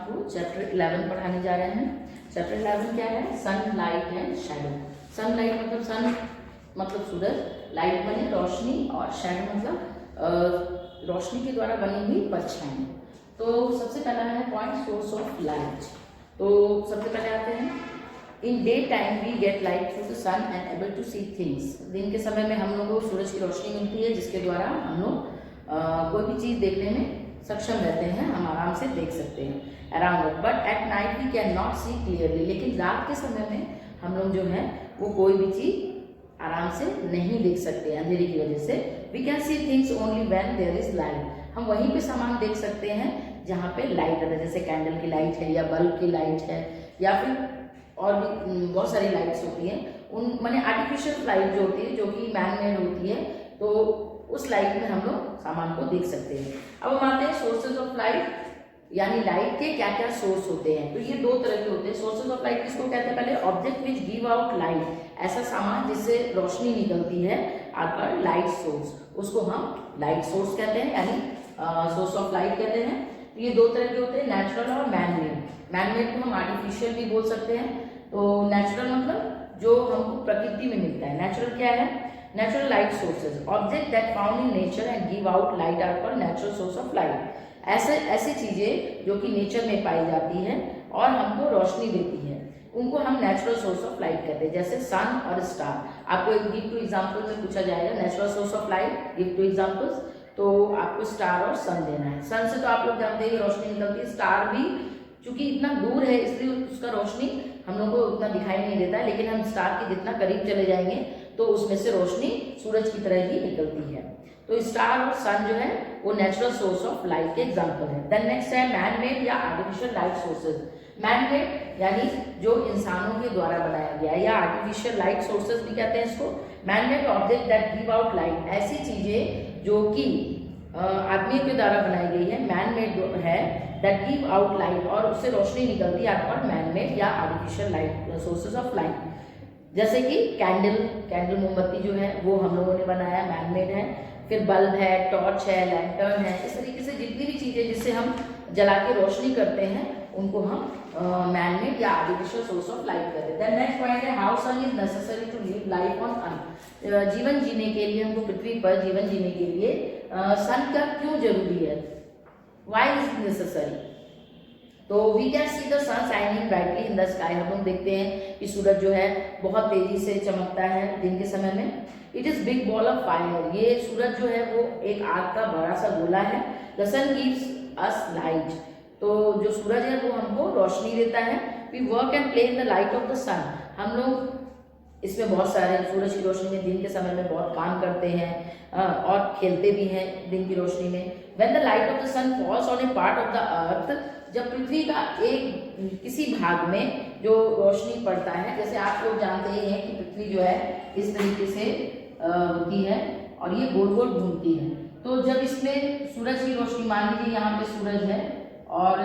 आपको चैप्टर 11 पढ़ाने जा रहे हैं। चैप्टर 11 क्या है? Sunlight and shadow. सनलाइट मतलब सन मतलब सूरज, लाइट बने रोशनी, और शैडो मतलब रोशनी के द्वारा बनी हुई परछाई। तो सबसे पहला है पॉइंट सोर्स ऑफ लाइट। तो सबसे पहले आते हैं, in day time we get light through the sun and able to see things. दिन के समय में हम लोगों को सूरज की रोशनी मिलती है, जिसके द्वारा हम लोग कोई भी चीज़ देखने में सक्षम रहते हैं, हम आराम से देख सकते हैं around. But at night we can not see clearly. लेकिन रात के समय में हम लोग जो है वो कोई भी चीज़ आराम से नहीं देख सकते अंधेरे की वजह से। We can see things only when there is light. हम वहीं पे सामान देख सकते हैं जहाँ पे लाइट है, जैसे कैंडल की लाइट है या बल्ब की लाइट है, या फिर और भी बहुत सारी लाइट्स होती हैं। उन माने आर्टिफिशियल लाइट जो होती है, जो कि मैन मेड होती है, तो उस लाइट में हम लोग सामान को देख सकते हैं। अब हम आते हैं सोर्सेज ऑफ लाइट, यानी लाइट के क्या क्या सोर्स होते हैं। तो ये दो तरह के होते हैं। सोर्सेज ऑफ लाइट किसको कहते हैं? पहले object which give out light, ऐसा सामान जिससे रोशनी निकलती है, आपका लाइट सोर्स, उसको हम लाइट सोर्स कहते हैं, यानी सोर्स ऑफ लाइट कहते हैं। तो ये दो तरह के होते हैं, नेचुरल और मैन मेड। मैन मेड को हम आर्टिफिशियल भी बोल सकते हैं। तो नेचुरल मतलब जो हमको प्रकृति में मिलता है। नेचुरल क्या है? Natural light sources, object that found in nature and give out light are called natural source of light. ऐसी चीजें जो कि नेचर में पाई जाती हैं और हमको रोशनी देती है, उनको हम नेचुरल सोर्स ऑफ लाइट कहते हैं। जैसे सन और स्टार। आपको एक गिव टू एग्जाम्पल में पूछा जाएगा natural source of light, give two examples, तो आपको स्टार और सन देना है। सन से तो आप लोग जानते हैं रोशनी निकलती है। स्टार भी चूंकि इतना दूर है इसलिए उसका रोशनी हम लोग को उतना दिखाई नहीं देता है, लेकिन हम स्टार के जितना करीब चले जाएंगे तो उसमें से रोशनी सूरज की तरह ही निकलती है। तो स्टार और सन जो है वो नेचुरल सोर्स ऑफ लाइट के एग्जांपल है। देन नेक्स्ट है मैन मेड या artificial light sources. Man made यानी जो इंसानों के द्वारा बनाया गया, या आर्टिफिशियल लाइट सोर्सेज भी कहते हैं इसको। Man made object that give out light, ऐसी चीजें जो कि आदमी के द्वारा बनाई गई है, मैन मेड है, दैट गिव आउट लाइट, और उससे रोशनी निकलती है, और मैन मेड या artificial light sources of light. जैसे कि कैंडल मोमबत्ती जो है वो हम लोगों ने बनाया, मैन मेड है। फिर बल्ब है, टॉर्च है, लैंटर्न है, इस तरीके से जितनी भी चीजें जिससे हम जला के रोशनी करते हैं उनको हम मैन मेड या आर्टिफिशियल सोर्स ऑफ लाइट कहते हैं। Then next point is how sun is necessary to live life on earth. जीवन जीने के लिए, हमको पृथ्वी पर जीवन जीने के लिए सन का क्यों जरूरी है? Why is necessary? तो we can see the sun shining brightly in the sky. हम लोग देखते हैं कि सूरज जो है बहुत तेजी से चमकता है दिन के समय में। It is big ball of fire. ये सूरज जो है वो एक आग का बड़ा सा गोला है। The sun gives us light. तो जो सूरज है वो हमको रोशनी देता है। We work and play in the light of the sun. हम लोग इसमें बहुत सारे सूरज की रोशनी में दिन के समय में बहुत काम करते हैं और खेलते भी हैं दिन की रोशनी में। When the light of the sun falls on a part of the earth, जब पृथ्वी का एक किसी भाग में जो रोशनी पड़ता है, जैसे आप लोग जानते ही हैं कि पृथ्वी जो है इस तरीके से होती है और ये गोल गोल घूमती है। तो जब इसमें सूरज की रोशनी, मान लीजिए यहाँ पे सूरज है और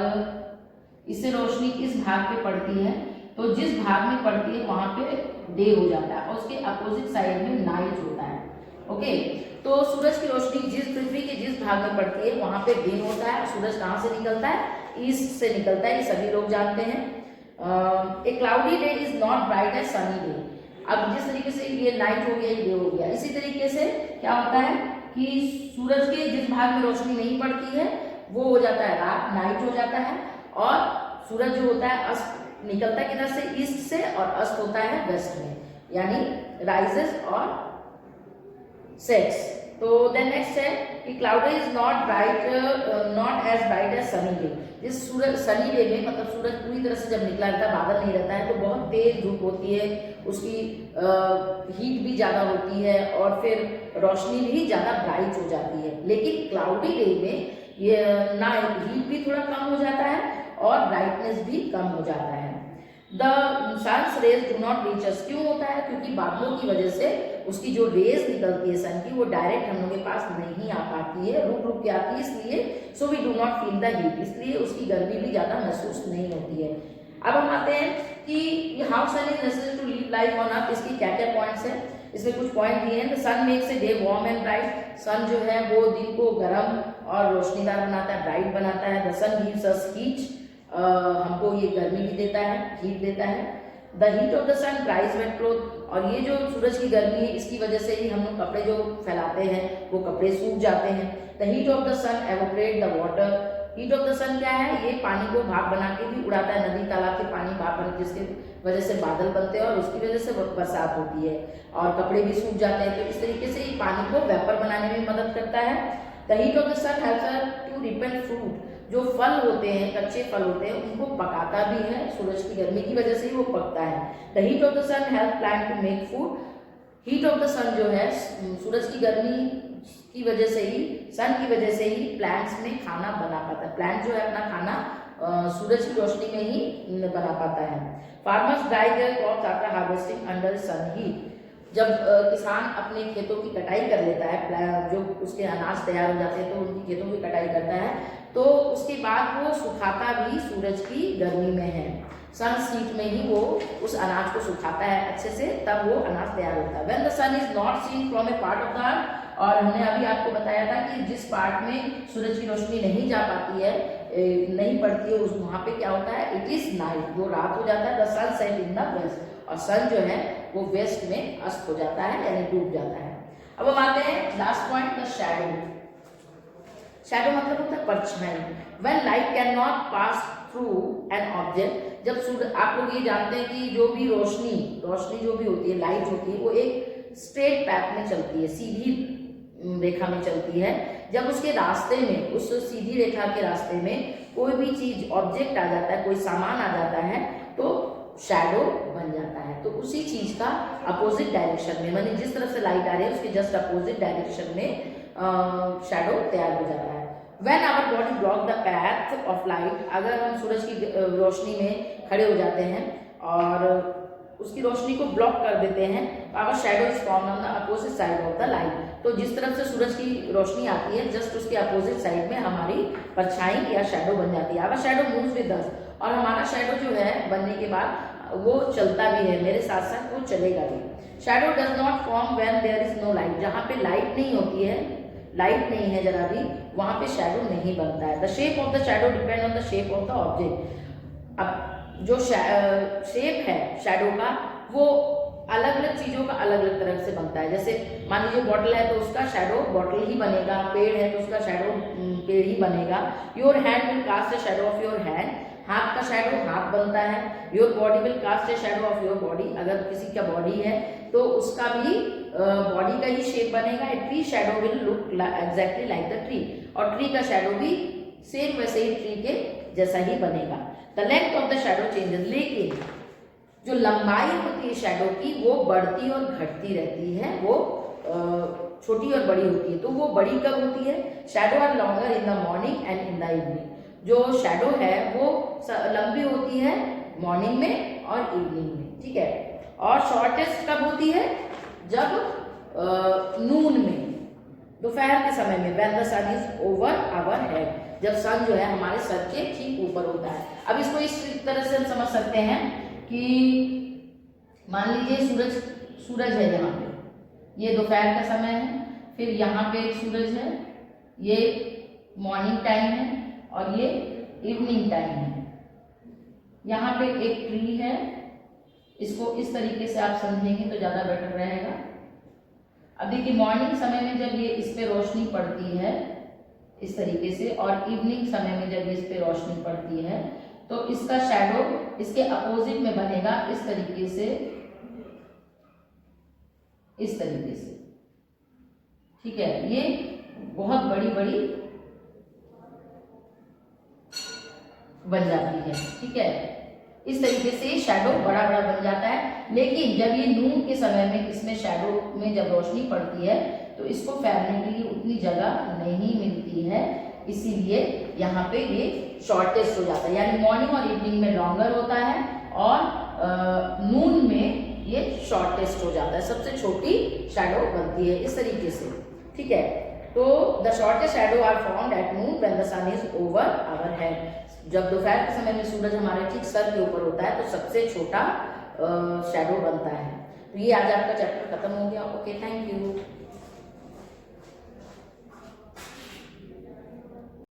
इससे रोशनी इस भाग पे पड़ती है, तो जिस भाग में पड़ती है वहां पे डे हो जाता है और उसके अपोजिट साइड में नाइट होता है। ओके, तो सूरज की रोशनी जिस पृथ्वी के जिस भाग में पड़ती है वहां पे दिन होता है। सूरज कहाँ से निकलता है? ईस्ट से निकलता है, ये सभी लोग जानते हैं। A cloudy day is not bright as sunny day. अब जिस तरीके से ये नाइट हो गया, ये डे हो गया, इसी तरीके से क्या होता है कि सूरज के जिस भाग में रोशनी नहीं पड़ती है वो हो जाता है रात, नाइट हो जाता है, और सूरज जो होता है अस्त निकलता है किधर से? ईस्ट से, और अस्त होता है वेस्ट में, यानी राइजेस और सेट्स। तो देन नेक्स्ट है कि cloud is not bright, not as bright as sunny day. जिस सूरज सनी डे में, मतलब सूरज पूरी तरह से जब निकला रहता है, बादल नहीं रहता है, तो बहुत तेज धूप होती है, उसकी हीट भी ज्यादा होती है और फिर रोशनी भी ज्यादा ब्राइट हो जाती है। लेकिन क्लाउडी डे में ये ना हीट भी थोड़ा कम हो जाता है और ब्राइटनेस भी कम हो जाता है। The sun's rays do not reach us. क्यों होता है? क्योंकि बादलों की वजह से उसकी जो रेज निकलती है सन की, वो डायरेक्ट हम लोग के पास नहीं आ पाती है, रुक रुक के आती है, इसलिए so we do not feel the heat, इसलिए उसकी गर्मी भी ज्यादा महसूस नहीं होती है। अब हम आते हैं कि how sun is necessary to live life on earth. इसकी क्या क्या पॉइंट्स है? इसमें कुछ पॉइंट दिए हैं। The sun makes a day warm and bright. Sun जो है वो दिन को गर्म और रोशनीदार बनाता है, ब्राइट बनाता है। The sun gives us heat. हमको ये गर्मी भी देता है, हीट देता है। The heat of the sun dries wet cloth, और ये जो सूरज की गर्मी है इसकी वजह से ही हम लोग कपड़े जो फैलाते हैं वो कपड़े सूख जाते हैं। The heat of the sun evaporate the water, heat of the sun क्या है, ये पानी को भाप बना के भी उड़ाता है, नदी तालाब के पानी भाप बन, जिसके वजह से बादल बनते हैं और उसकी वजह से बरसात होती है और कपड़े भी सूख जाते हैं। तो इस तरीके से ये पानी को वेपर बनाने में मदद करता है। The heat of the sun helps to ripen fruit, जो फल होते हैं, कच्चे फल होते हैं, उनको पकाता भी है, सूरज की गर्मी की वजह से ही वो पकता है। The heat of the sun help plant to make food, heat of the sun जो है सूरज की गर्मी की वजह से ही, सन की वजह से ही प्लांट्स में खाना बना पाता है। प्लांट जो है अपना खाना सूरज की रोशनी में ही बना पाता है। Farmers dry their crops after harvesting under sun heat, जब किसान अपने खेतों की कटाई कर लेता है, जो उसके अनाज तैयार हो जाते हैं तो उनकी खेतों की कटाई करता है, तो उसके बाद वो सुखाता भी सूरज की गर्मी में है, सन हीट में ही वो उस अनाज को सुखाता है अच्छे से, तब वो अनाज तैयार होता है। When the sun is not seen from a part of the earth, और हमने अभी आपको बताया था कि जिस पार्ट में सूरज की रोशनी नहीं जा पाती है, नहीं पड़ती है, उस वहाँ पे क्या होता है, इट इज नाइट, वो रात हो जाता है। The sun set in the west, और सन जो है वो वेस्ट में अस्त हो जाता है यानी डूब जाता है। अब हम आते हैं last point, the shadow. Shadow मतलब होता है परछाई। When light can not pass through an object, जब सूरज, आप लोग ये जानते हैं कि जो भी रोशनी जो भी होती है, लाइट होती है, वो एक स्ट्रेट पैथ में चलती है, सीधी रेखा में चलती है। जब उसके रास्ते में, उस सीधी रेखा के रास्ते में कोई भी चीज, ऑब्जेक्ट आ जाता है, कोई सामान आ जाता है, तो शैडो बन जाता है। तो उसी चीज का अपोजिट डायरेक्शन में, माने जिस तरफ से लाइट आ रही है उसके जस्ट अपोजिट डायरेक्शन में शैडो तैयार हो जाता है। When our body block the path of light, अगर हम सूरज की रोशनी में खड़े हो जाते हैं और उसकी रोशनी को ब्लॉक कर देते हैं, our shadow is formed on the opposite side of the light, तो जिस तरफ से सूरज की रोशनी आती है जस्ट उसके अपोजिट साइड में हमारी परछाई या शैडो बन जाती है। our shadow moves with us, और हमारा शैडो जो है बनने के बाद वो चलता भी है, मेरे साथ साथ वो चलेगा भी। Shadow does not form when there is no light, जहाँ पे लाइट नहीं होती है, लाइट नहीं है जरा भी, वहां पे शैडो नहीं बनता है। The shape of the shadow depend on the shape of the object, अब जो शेप है शैडो का वो अलग अलग चीजों का अलग अलग तरह से बनता है। जैसे मान लीजिए बॉटल है तो उसका शैडो बॉटल ही बनेगा, पेड़ है तो उसका शैडो पेड़ ही बनेगा। Your hand will cast a shadow of your hand, हाथ का शैडो हाथ बनता है। Your body will cast a shadow of your body, अगर किसी का बॉडी है तो उसका भी बॉडी का ही शेप बनेगा। A tree shadow will look exactly like the tree, और ट्री का शैडो भी सेम वैसे ही ट्री के जैसा ही बनेगा। The length of the shadow changes, लेकिन जो लंबाई होती है शैडो की वो बढ़ती और घटती रहती है, वो छोटी और बड़ी होती है। तो वो बड़ी कब होती है, shadows are longer in the morning and in the evening, जो शैडो है वो लंबी होती है मॉर्निंग में और इवनिंग में, ठीक है। और शॉर्टेस्ट कब होती है, जब नून में, दोपहर के समय में, when the sun is over our head, जब सन जो है हमारे सर के ठीक ऊपर होता है। अब इसको इस तरह से हम समझ सकते हैं कि मान लीजिए सूरज है यहाँ पे, ये दोपहर का समय है, फिर यहाँ पे एक सूरज है, ये मॉर्निंग टाइम है और ये इवनिंग टाइम है। यहाँ पे एक ट्री है, इसको इस तरीके से आप समझेंगे तो ज़्यादा बेटर रहेगा। अब देखिए मॉर्निंग समय में जब ये इस पे रोशनी पड़ती है इस तरीके से, और इवनिंग समय में जब इस पे रोशनी पड़ती है तो इसका शैडो इसके अपोजिट में बनेगा इस तरीके से, इस तरीके से, ठीक है। ये बहुत बड़ी बड़ी बन जाती है, ठीक है। इस तरीके से शैडो बड़ा बड़ा बन जाता है। लेकिन जब ये नून के समय में इसमें शैडो में जब रोशनी पड़ती है तो इसको फैलने के लिए उतनी जगह नहीं मिलती है, इसीलिए यहाँ पे ये शॉर्टेस्ट हो जाता है, यानी मॉर्निंग और इवनिंग में लॉन्गर होता है और नून में ये शॉर्टेस्ट हो जाता है, सबसे छोटी शैडो बनती है इस तरीके से, ठीक है। तो the shortest shadow are formed at noon when the sun is over our head, जब दोपहर के समय में सूरज हमारे ठीक सर के ऊपर होता है तो सबसे छोटा शैडो बनता है। तो ये आज आपका चैप्टर खत्म हो गया। Okay, thank you.